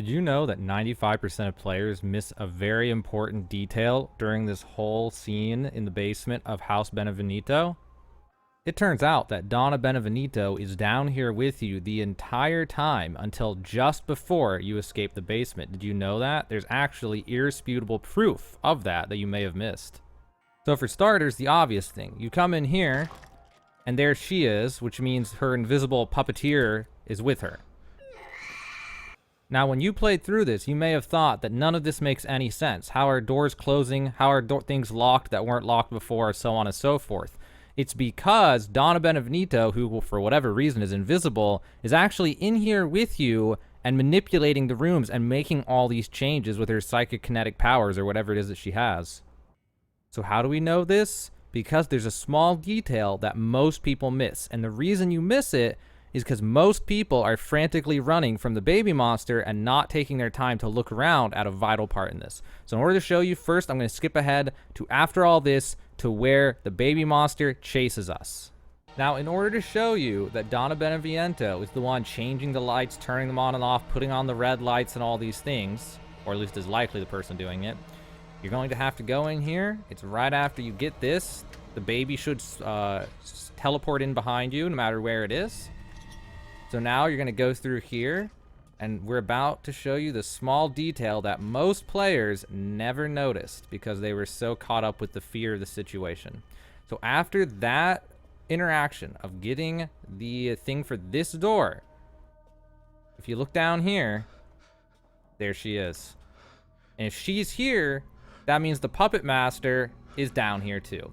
Did you know that 95% of players miss a very important detail during this whole scene in the basement of House Beneviento? It turns out that Donna Beneviento is down here with you the entire time until just before you escape the basement. Did you know that? There's actually irrefutable proof of that you may have missed. So for starters, the obvious thing. You come in here, and there she is, which means her invisible puppeteer is with her. Now, when you played through this, you may have thought that none of this makes any sense. How are doors closing? How are things locked that weren't locked before? So on and so forth. It's because Donna Beneviento, who for whatever reason is invisible, is actually in here with you and manipulating the rooms and making all these changes with her psychic kinetic powers or whatever it is that she has. So how do we know this? Because there's a small detail that most people miss. And the reason you miss it is because most people are frantically running from the baby monster and not taking their time to look around at a vital part in this. So in order to show you, first I'm going to skip ahead to after all this to where the baby monster chases us. Now, in order to show you that Donna Beneviento is the one changing the lights, turning them on and off, putting on the red lights and all these things, or at least is likely the person doing it, you're going to have to go in here. It's right after you get this. The baby should teleport in behind you no matter where it is. So now you're going to go through here, and we're about to show you the small detail that most players never noticed because they were so caught up with the fear of the situation. So after that interaction of getting the thing for this door, if you look down here, there she is. And if she's here, that means the puppet master is down here too.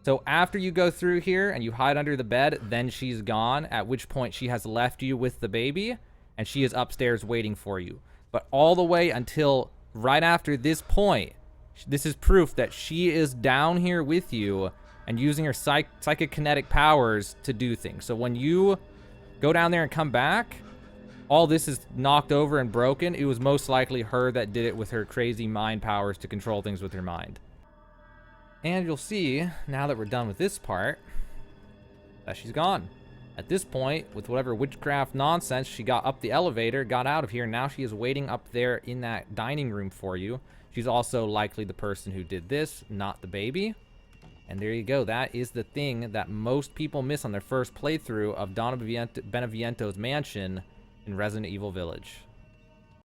So after you go through here and you hide under the bed, then she's gone, at which point she has left you with the baby, and she is upstairs waiting for you. But all the way until right after this point, this is proof that she is down here with you and using her psychic kinetic powers to do things. So when you go down there and come back, all this is knocked over and broken. It was most likely her that did it with her crazy mind powers to control things with her mind. And you'll see, now that we're done with this part, that she's gone. At this point, with whatever witchcraft nonsense, she got up the elevator, got out of here, and now she is waiting up there in that dining room for you. She's also likely the person who did this, not the baby. And there you go. That is the thing that most people miss on their first playthrough of Donna Beneviento's mansion in Resident Evil Village.